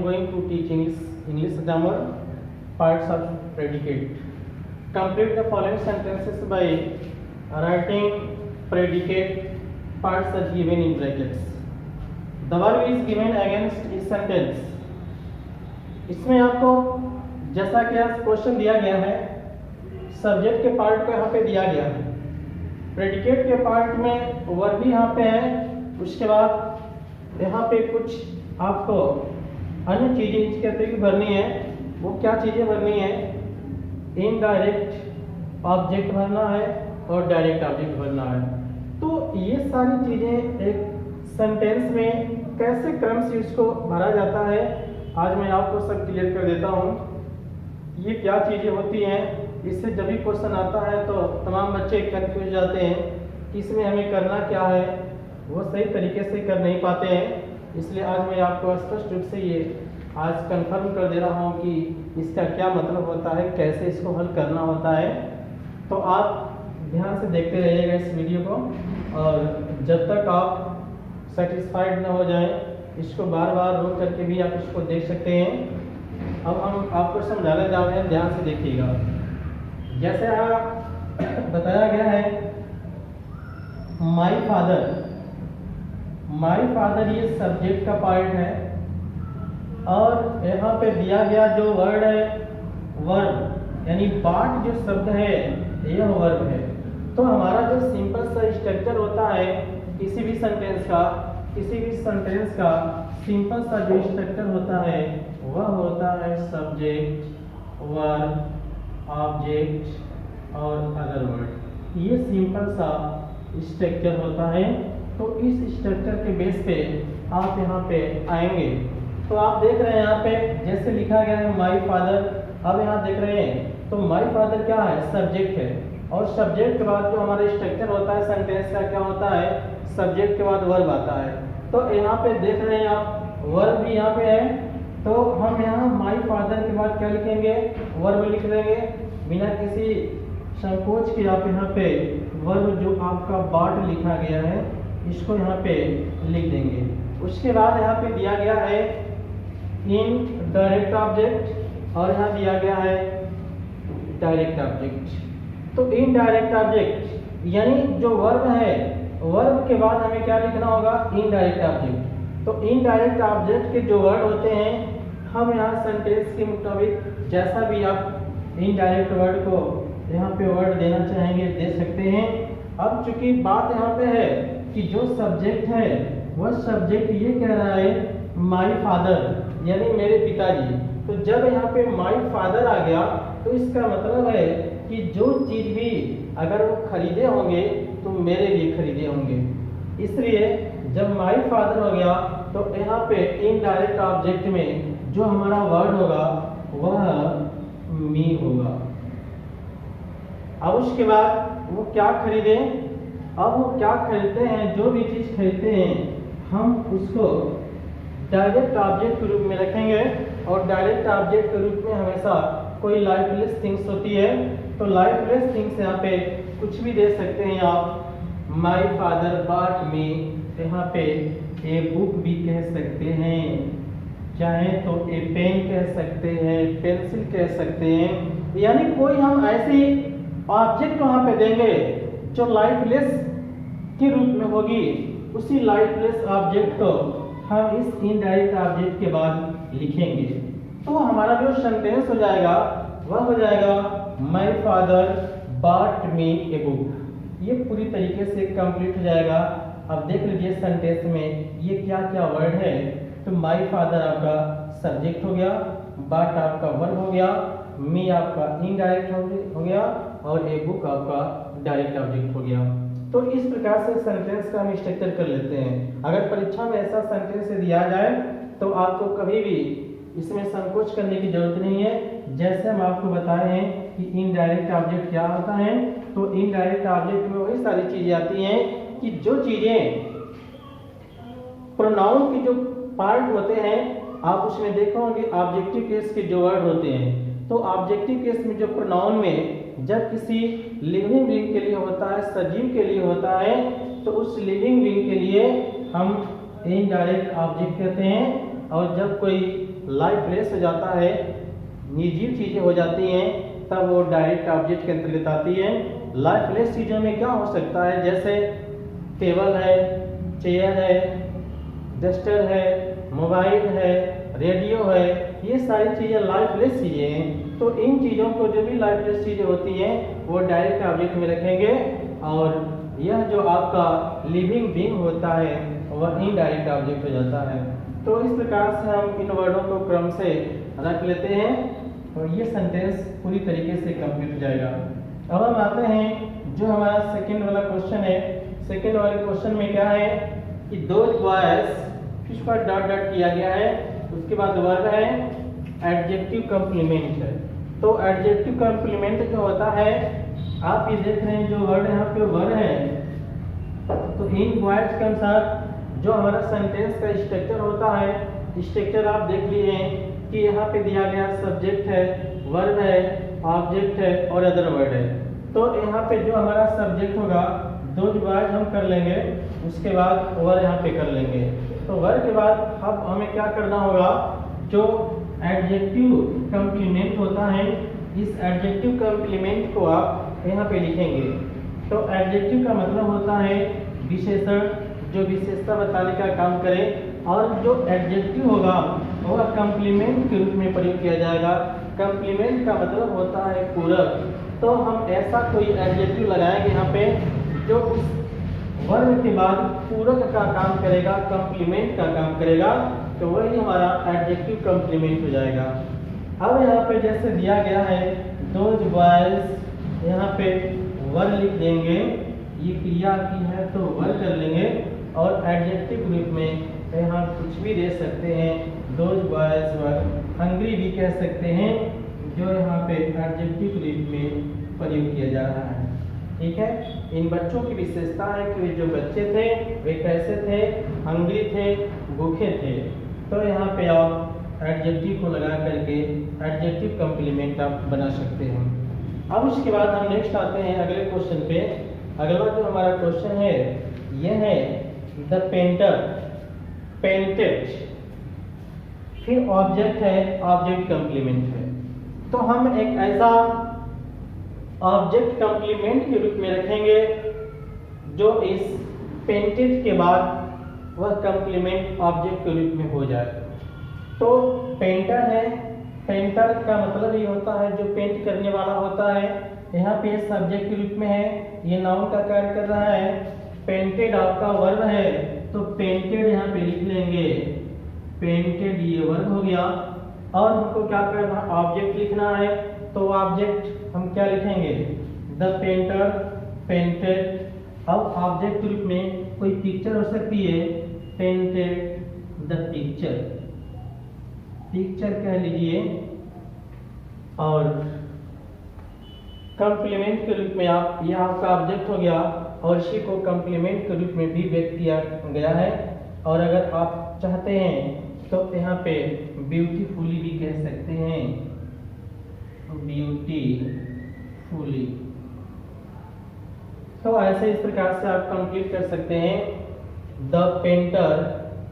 going to teach English grammar, parts of predicate. Complete the following sentences by writing predicate parts as given in brackets. The verb is given against इस sentence. इसमें आपको जैसा कि question दिया गया है, subject के part को यहाँ पे दिया गया है, प्रेडिकेट के पार्ट में वर्ब भी यहाँ पे है, उसके बाद यहाँ पे कुछ आपको अन्य चीजें इसके अतिरिक्त भरनी है। वो क्या चीजें भरनी है? इनडायरेक्ट ऑब्जेक्ट भरना है और डायरेक्ट ऑब्जेक्ट भरना है। तो ये सारी चीजें एक सेंटेंस में कैसे क्रम से इसको भरा जाता है, आज मैं आपको सब क्लियर कर देता हूँ। ये क्या चीजें होती हैं, इससे जब भी क्वेश्चन आता है तो तमाम बच्चे कंफ्यूज जाते हैं कि इसमें हमें करना क्या है, वो सही तरीके से कर नहीं पाते हैं। इसलिए आज मैं आपको स्पष्ट रूप से ये आज कंफर्म कर दे रहा हूँ कि इसका क्या मतलब होता है, कैसे इसको हल करना होता है। तो आप ध्यान से देखते रहिएगा इस वीडियो को, और जब तक आप सेटिस्फाइड न हो जाएं, इसको बार बार रोक करके भी आप इसको देख सकते हैं। अब हम आपको समझाने जा रहे हैं, ध्यान से देखिएगा। जैसे यहाँ बताया गया है माई फादर ये सब्जेक्ट का पार्ट है, और यहाँ पे दिया गया जो वर्ड है वर्ब, यानी बाट जो शब्द है यह वर्ब है। तो हमारा जो सिंपल सा स्ट्रक्चर होता है किसी भी सेंटेंस का सिंपल सा जो स्ट्रक्चर होता है वह होता है सब्जेक्ट, वर्ब, ऑब्जेक्ट और अदर वर्ड। ये सिंपल सा स्ट्रक्चर होता है। तो इस स्ट्रक्चर के बेस पे आप यहाँ पे आएंगे तो आप देख रहे हैं यहाँ पे जैसे लिखा गया है माई फादर। अब यहाँ देख रहे हैं तो माई फादर क्या है? सब्जेक्ट है, और सब्जेक्ट के बाद जो हमारा स्ट्रक्चर होता है सेंटेंस का क्या होता है? सब्जेक्ट के बाद वर्ब आता है। तो यहाँ पे देख रहे हैं आप वर्ब भी यहाँ पे है, तो हम यहाँ माई फादर के बाद क्या लिखेंगे? वर्ब लिख देंगे बिना किसी संकोच के। आप यहाँ पे वर्ब जो आपका बाट लिखा गया है इसको यहाँ पे लिख देंगे। उसके बाद यहाँ पे दिया गया है इन डायरेक्ट ऑब्जेक्ट, और यहाँ दिया गया है डायरेक्ट ऑब्जेक्ट। तो इन डायरेक्ट ऑब्जेक्ट यानी जो वर्ब है, वर्ब के बाद हमें क्या लिखना होगा? Indirect object. तो इनडायरेक्ट ऑब्जेक्ट के जो वर्ड होते हैं, हम यहाँ सेंटेंस के मुताबिक जैसा भी आप इनडायरेक्ट वर्ड को यहाँ पे वर्ड देना चाहेंगे दे सकते हैं। अब चूंकि बात यहाँ पे है कि जो सब्जेक्ट है वह सब्जेक्ट ये कह रहा है माई फादर, यानी मेरे पिताजी। तो जब यहाँ पे माई फादर आ गया तो इसका मतलब है कि जो चीज भी अगर वो खरीदे होंगे तो मेरे लिए खरीदे होंगे। इसलिए जब माई फादर हो गया तो यहाँ पे इनडायरेक्ट ऑब्जेक्ट में जो हमारा वर्ड होगा वह मी होगा। अब उसके बाद वो क्या खरीदे? अब वो क्या खरीदते हैं, जो भी चीज खरीदते हैं हम उसको डायरेक्ट ऑब्जेक्ट के रूप में रखेंगे, और डायरेक्ट ऑब्जेक्ट के रूप में हमेशा कोई लाइफलेस थिंग्स होती है। तो लाइफलेस थिंग्स यहाँ पे कुछ भी दे सकते हैं आप। माई फादर बॉट मी, यहाँ पे ए बुक भी कह सकते हैं, चाहे तो ए पेन कह सकते हैं, पेंसिल कह सकते हैं। यानी कोई हम ऐसी ऑब्जेक्ट वहां पे देंगे जो लाइफलेस के रूप में होगी। उसी लाइफलेस ऑब्जेक्ट को हम इस इनडायरेक्ट ऑब्जेक्ट के बाद लिखेंगे। तो हमारा जो सेंटेंस हो जाएगा वह हो जाएगा my father bot me a book. ये पूरी तरीके से कंप्लीट हो जाएगा। अब देख लीजिए सेंटेंस में ये क्या क्या वर्ड है। तो माय फादर आपका सब्जेक्ट हो गया, बॉट आपका वर्ब हो गया, मी आपका इनडायरेक्ट हो गया, और ए बुक आपका डायरेक्ट ऑब्जेक्ट हो गया। तो इस प्रकार से सेंटेंस का हम स्ट्रक्चर कर लेते हैं। अगर परीक्षा में ऐसा सेंटेंस दिया जाए तो आपको कभी भी इसमें संकोच करने की जरूरत नहीं है। जैसे हम आपको बताए हैं कि इनडायरेक्ट ऑब्जेक्ट क्या होता है, तो इनडायरेक्ट ऑब्जेक्ट में वही सारी चीजें आती हैं कि जो चीजें प्रोनाउन के जो पार्ट होते हैं, आप उसमें देखोगे ऑब्जेक्टिव केस के जो वर्ड होते हैं। तो ऑब्जेक्टिव केस में जो प्रोनाउन में जब किसी लिविंग बीइंग के लिए होता है, सजीव के लिए होता है, तो उस लिविंग बीइंग के लिए हम इनडायरेक्ट ऑब्जेक्ट कहते हैं। और जब कोई लाइफलेस हो जाता है, निर्जीव चीज़ें हो जाती हैं, तब वो डायरेक्ट ऑब्जेक्ट के अंतर्गत आती है। लाइफलेस चीज़ों में क्या हो सकता है, जैसे टेबल है, चेयर है, डस्टर है, मोबाइल है, रेडियो है, ये सारी चीज़ें लाइफलेस चीज़ें हैं। तो इन चीज़ों को, जो भी लाइफलेस चीज़ें होती हैं, वो डायरेक्ट ऑब्जेक्ट में रखेंगे, और यह जो आपका लिविंग बीइंग होता है वह इनडायरेक्ट ऑब्जेक्ट हो जाता है। तो इस प्रकार से हम इन वर्डों को क्रम से रख लेते हैं और ये सेंटेंस पूरी तरीके से कंप्लीट हो जाएगा। अब हम आते हैं जो हमारा सेकंड वाला क्वेश्चन है। सेकंड वाले क्वेश्चन में क्या है कि दोज बॉयज, फिर उसका डॉट डॉट किया गया है, उसके बाद वर्ब है, एडजेक्टिव कॉम्प्लीमेंट है। तो एडजेक्टिव कॉम्प्लीमेंट जो होता है, आप ये देख रहे हैं जो वर्ड यहाँ पे वर्ड है, तो इन वर्ड्स के अनुसार जो हमारा सेंटेंस का स्ट्रक्चर होता है, स्ट्रक्चर आप देख लिए हैं कि यहाँ पे दिया गया सब्जेक्ट है, वर्ब है, ऑब्जेक्ट है और अदर वर्ड है। तो यहाँ पे जो हमारा सब्जेक्ट होगा, दोज वर्ड हम कर लेंगे, उसके बाद वर्ब यहाँ पे कर लेंगे। तो वर्ब के बाद अब हमें क्या करना होगा, जो एडजेक्टिव कॉम्प्लीमेंट होता है, इस एडजेक्टिव कॉम्प्लीमेंट को आप यहाँ पे लिखेंगे। तो एडजेक्टिव का मतलब होता है विशेषण, जो विशेषता बताने का काम करे, और जो एडजेक्टिव होगा वह कॉम्प्लीमेंट के रूप में प्रयोग किया जाएगा। कॉम्प्लीमेंट का मतलब होता है पूरक। तो हम ऐसा कोई एडजेक्टिव लगाएंगे यहाँ पे जो उस वर्ब के बाद पूरक का काम करेगा, कॉम्प्लीमेंट का काम करेगा, तो वही हमारा एडजेक्टिव कॉम्प्लीमेंट हो जाएगा। अब यहाँ पे जैसे दिया गया है दोज बॉयज, यहाँ पे वर्ब लिख देंगे, ये क्रिया की है तो वर्ब कर लेंगे, और एडजेक्टिव रूप में यहाँ कुछ भी दे सकते हैं, दोज बॉयज वर हंग्री भी कह सकते हैं, जो यहाँ पे एडजेक्टिव रूप में प्रयोग किया जा रहा है। ठीक है, इन बच्चों की विशेषता है कि जो बच्चे थे वे कैसे थे, हंग्री थे, भूखे थे। तो यहाँ पे आप एडजेक्टिव को लगा करके एडजेक्टिव कॉम्प्लीमेंट आप बना सकते हैं। अब उसके बाद हम नेक्स्ट आते हैं अगले क्वेश्चन पे। अगला जो हमारा क्वेश्चन है यह है द पेंटर पेंटेड, फिर ऑब्जेक्ट है, ऑब्जेक्ट कॉम्प्लीमेंट है। तो हम एक ऐसा ऑब्जेक्ट कॉम्प्लीमेंट के रूप में रखेंगे जो इस पेंटेड के बाद वह कॉम्प्लीमेंट ऑब्जेक्ट के रूप में हो जाए। तो पेंटर है, पेंटर का मतलब ये होता है जो पेंट करने वाला होता है। यहाँ पे सब्जेक्ट के रूप में है, ये नाउन का कार्य कर रहा है। पेंटेड आपका वर्ब है, तो पेंटेड यहाँ पे लिख लेंगे, पेंटेड ये वर्ब हो गया। और हमको क्या करना, ऑब्जेक्ट लिखना है, तो ऑब्जेक्ट हम क्या लिखेंगे, द पेंटर पेंटेड। अब ऑब्जेक्ट के रूप में कोई पिक्चर हो सकती है, पेंटेड द पिक्चर, पिक्चर कह लीजिए। और कॉम्प्लीमेंट के रूप में आप, यह आपका ऑब्जेक्ट हो गया और इसी को कॉम्प्लीमेंट के रूप में भी व्यक्त किया गया है। और अगर आप चाहते हैं तो यहाँ पे ब्यूटीफुली भी कह सकते हैं, ब्यूटीफुली। तो ऐसे इस प्रकार से आप कंप्लीट कर सकते हैं, the painter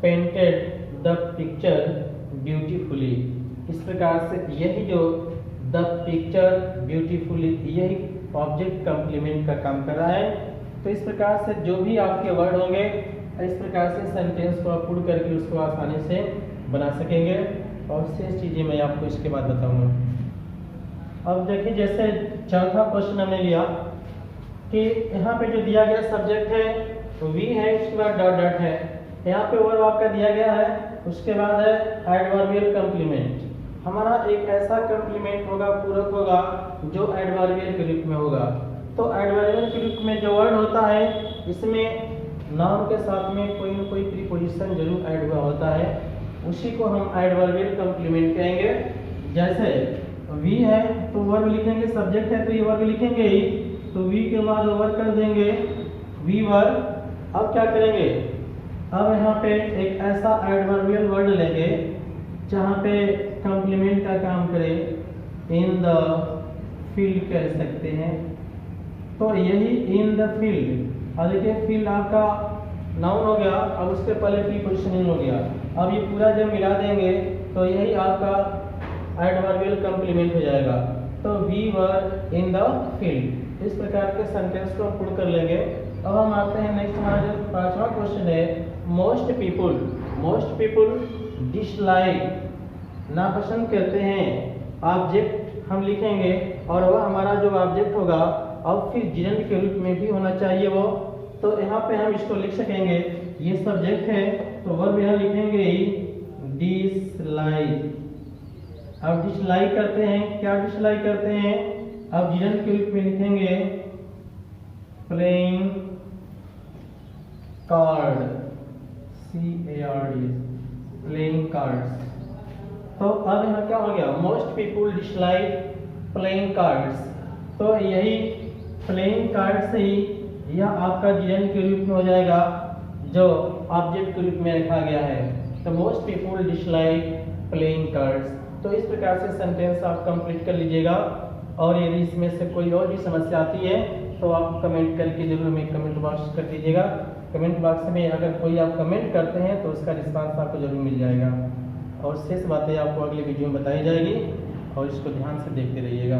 painted the picture beautifully. इस प्रकार से यही जो द पिक्चर ब्यूटीफुली, यही ऑब्जेक्ट कॉम्प्लीमेंट का काम कर रहा है। तो इस प्रकार से जो भी आपके वर्ड होंगे, इस प्रकार से सेंटेंस को आप पूर्ण करके उसको आसानी से बना सकेंगे। और शेष चीज़ें मैं आपको इसके बाद बताऊंगा। अब देखिए, जैसे चौथा क्वेश्चन हमने लिया कि यहाँ पे जो दिया गया सब्जेक्ट है तो वी है, उसके बाद डॉट डॉट है। यहाँ पे वर्ब आपका दिया गया है, उसके बाद है एडवर्बियल कॉम्प्लीमेंट। हमारा एक ऐसा कॉम्प्लीमेंट होगा, पूरक होगा, जो एडवर्बियल के रूप में होगा। तो एडवर्बियल के रूप में जो वर्ड होता है, इसमें नाउन के साथ में कोई न कोई प्रीपोजिशन जरूर ऐड हुआ होता है, उसी को हम एडवर्बियल कॉम्प्लीमेंट कहेंगे। जैसे वी है तो वर्ब लिखेंगे, सब्जेक्ट है तो ये वर्ब लिखेंगे ही, तो वी के बाद वर्ब कर देंगे, वी वर्ब। अब क्या करेंगे, अब यहाँ पे एक ऐसा एडवर्बियल वर्ड लेंगे जहाँ पे कॉम्प्लीमेंट का काम करे, इन द फील्ड कह सकते हैं। तो यही इन द फील्ड, और देखिए फील्ड आपका नाउन हो गया, अब उसके पहले प्रीपोजिशन इन हो गया। अब ये पूरा जब मिला देंगे तो यही आपका एडवर्बियल कंप्लीमेंट हो जाएगा। तो we were in the field. इस प्रकार के सेंटेंस को पूर्ण कर लेंगे। अब हम आते हैं नेक्स्ट, हमारा जो 5वां क्वेश्चन है, मोस्ट पीपुल डिसलाइक, नापसंद करते हैं। ऑब्जेक्ट हम लिखेंगे और वह हमारा जो ऑब्जेक्ट होगा अब फिर जिरंड के रूप में भी होना चाहिए वो। तो यहाँ पे हम इसको लिख सकेंगे, ये सब्जेक्ट है तो वर्ब यहाँ लिखेंगे डिसलाइक। अब डिसलाइक करते हैं, क्या डिसलाइक करते हैं, अब जिरंड के रूप में लिखेंगे playing card, CARD, playing cards. तो अब यहाँ क्या हो गया, most people dislike playing cards. तो यही प्लेइंग कार्ड से ही यह आपका जिरंड के रूप में हो जाएगा जो ऑब्जेक्ट के रूप में रखा गया है। तो most people dislike playing cards. तो इस प्रकार से सेंटेंस आप कंप्लीट कर लीजिएगा। और यदि इसमें से कोई और भी समस्या आती है तो आप कमेंट करके जरूर हमें कमेंट बॉक्स कर दीजिएगा। कमेंट बॉक्स में अगर कोई आप कमेंट करते हैं तो उसका रिस्पांस आपको जरूर मिल जाएगा और शेष बातें आपको अगले वीडियो में बताई जाएगी और इसको ध्यान से देखते रहिएगा।